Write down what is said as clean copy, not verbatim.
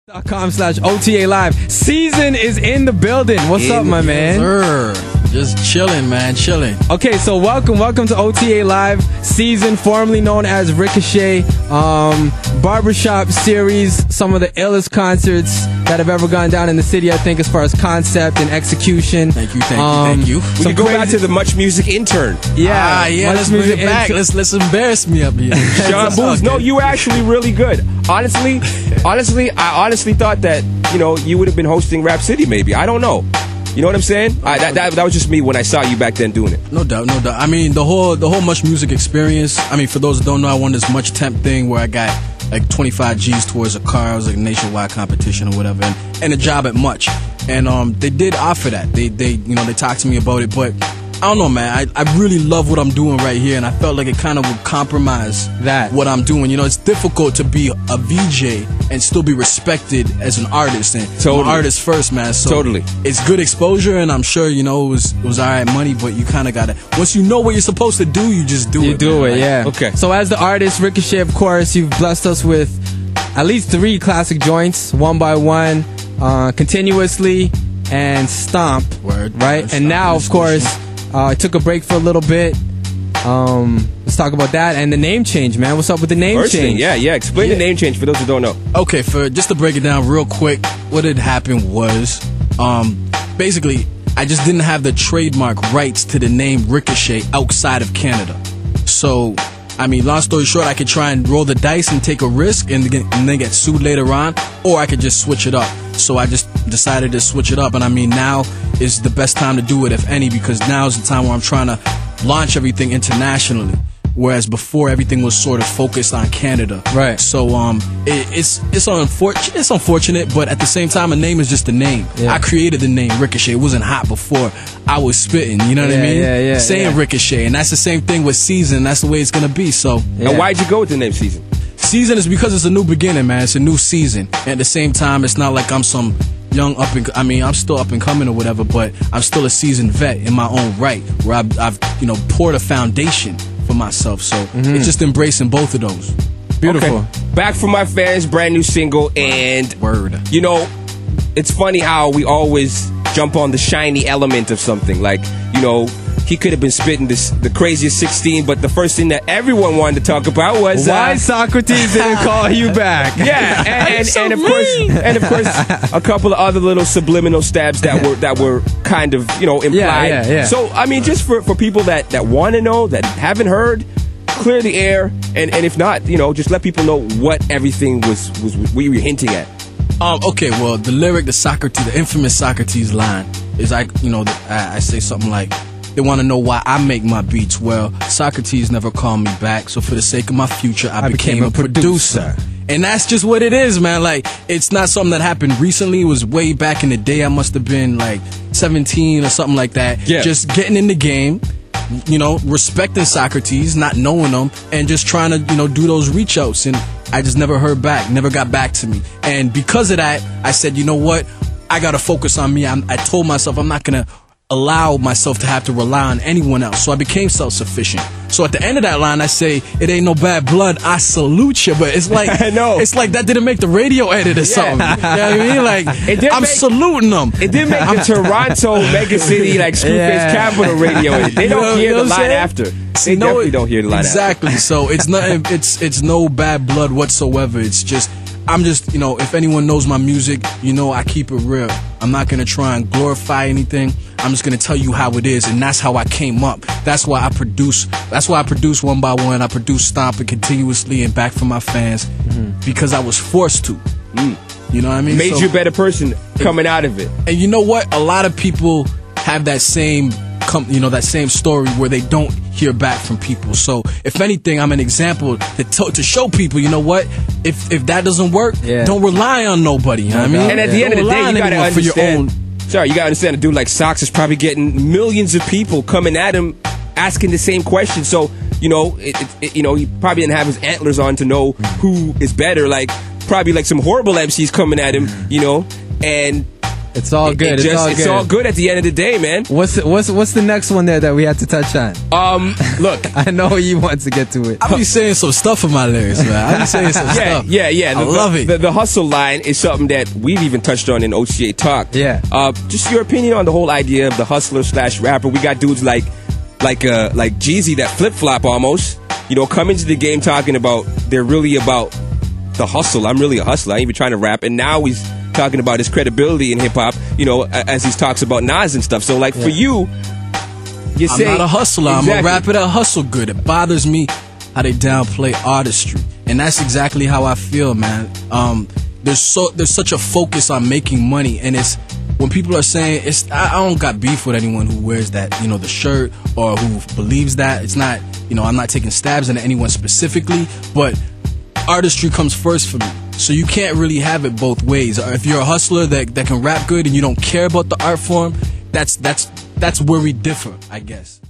.com/OTA Live. Season is in the building. What's up, my man? Sir. Just chilling, man, chilling. Okay, so welcome to OTA Live. Season, formerly known as Ricochet. Barbershop series. Some of the illest concerts that have ever gone down in the city, I think, as far as concept and execution. Thank you. We can go back to the Much Music intern. Yeah, let's bring it back. Let's embarrass me up here. Sean Booz, no, you were actually really good. Honestly, I honestly thought that, you would have been hosting Rap City maybe. I don't know. You know what I'm saying? That was just me when I saw you back then doing it. No doubt. I mean, the whole Much Music experience. I mean, for those that don't know, I won this Much Temp thing where I got like 25 G's towards a car. It was like a nationwide competition or whatever, and a job at Much. And they did offer that. They talked to me about it, but I don't know, man. I really love what I'm doing right here, and I felt like it kind of would compromise what I'm doing. It's difficult to be a VJ and still be respected as an artist, and I'm an artist first, man. So it's good exposure, and I'm sure it was all right money, but you kind of gotta, once you know what you're supposed to do, you just do it. You do it, yeah. Okay. So as the artist, Ricochet, of course, you've blessed us with at least 3 classic joints, One by One, Continuously, and Stomp. Word. Right? Word. And now, of course, I took a break for a little bit. Let's talk about that and the name change, man. What's up with the name change? Explain the name change for those who don't know. Okay, just to break it down real quick, what had happened was, basically, I just didn't have the trademark rights to the name Ricochet outside of Canada. So, I mean, long story short, I could try and roll the dice and take a risk and then get sued later on, or I could just switch it up. So I just decided to switch it up, and I mean, now is the best time to do it, if any, because now is the time where I'm trying to launch everything internationally, whereas before everything was sort of focused on Canada. Right. So it's unfortunate, but at the same time, a name is just a name. Yeah. I created the name Ricochet. It wasn't hot before I was spitting. You know what I mean? Saying Ricochet, and that's the same thing with Season. That's the way it's gonna be. So. And why'd you go with the name Season? Season is because it's a new beginning, man. It's a new season. And at the same time, it's not like I'm some young I'm still up and coming or whatever, but I'm still a seasoned vet in my own right, where I've poured a foundation for myself. So it's just embracing both of those. Beautiful. Okay. Back for my fans, brand new single, and word. It's funny how we always jump on the shiny element of something. Like, he could have been spitting the craziest 16, but the first thing that everyone wanted to talk about was why Socrates didn't call you back. Yeah, and of course, a couple of other little subliminal stabs that were kind of implied. Yeah. So I mean, just for people that want to know, that haven't heard, clear the air, and if not, just let people know what everything was what you were hinting at. Okay, well, the lyric, the infamous Socrates line is I say something like, they want to know why I make my beats. Well, Socrates never called me back, so for the sake of my future, I became a producer. And that's just what it is, man. Like, it's not something that happened recently. It was way back in the day. I must have been like 17 or something like that. Yeah. Just getting in the game, respecting Socrates, not knowing him, and just trying to, do those reach outs. And I just never heard back, never got back to me. And because of that, I said, you know what? I got to focus on me. I told myself I'm not going to allow myself to have to rely on anyone else. So I became self-sufficient. So at the end of that line, I say, it ain't no bad blood, I salute you. But it's like, it's like that didn't make the radio edit or something. You know what I mean? Like, I'm saluting them. It did make the Toronto mega city, like, Screwface Capital radio edit. They don't hear the line after. They definitely don't hear the line after. Exactly. So it's nothing, it's no bad blood whatsoever. It's just, I'm just, if anyone knows my music, I keep it real. I'm not going to try and glorify anything. I'm just going to tell you how it is, and that's how I came up. That's why I produce One by One. I produce Stomp and Continuously and Back for my fans, because I was forced to. You know what I mean? Made you a better person coming out of it. And you know what? A lot of people have that same story where they don't hear back from people. So if anything, I'm an example to show people, you know what? If that doesn't work, don't rely on nobody. You know what I mean? And at the end of the day, you gotta understand. You gotta understand. A dude like Sox is probably getting millions of people coming at him, asking the same question. So he probably didn't have his antlers on to know who is better. Like, probably like some horrible MCs coming at him, and It's all good. It's all good at the end of the day, man. What's the next one there that we had to touch on? Look, I know you want to get to it. I be saying some stuff in my lyrics, man. I be saying some stuff. Yeah. I love it. The hustle line is something that we've even touched on in OTA Talk. Yeah. Just your opinion on the whole idea of the hustler / rapper. We got dudes like Jeezy that flip flop almost. You know, come into the game talking about they're really about the hustle. I'm really a hustler. I ain't even trying to rap. And now he's talking about his credibility in hip hop, you know, as he talks about Nas and stuff. So, like, for you say... I'm not a hustler. Exactly. I'm a rapper that hustle good. It bothers me how they downplay artistry. And that's exactly how I feel, man. There's such a focus on making money. And it's... When people are saying... I don't got beef with anyone who wears that, you know, the shirt or who believes that. It's not... You know, I'm not taking stabs at anyone specifically. But artistry comes first for me. So you can't really have it both ways. If you're a hustler that can rap good and you don't care about the art form, that's where we differ, I guess.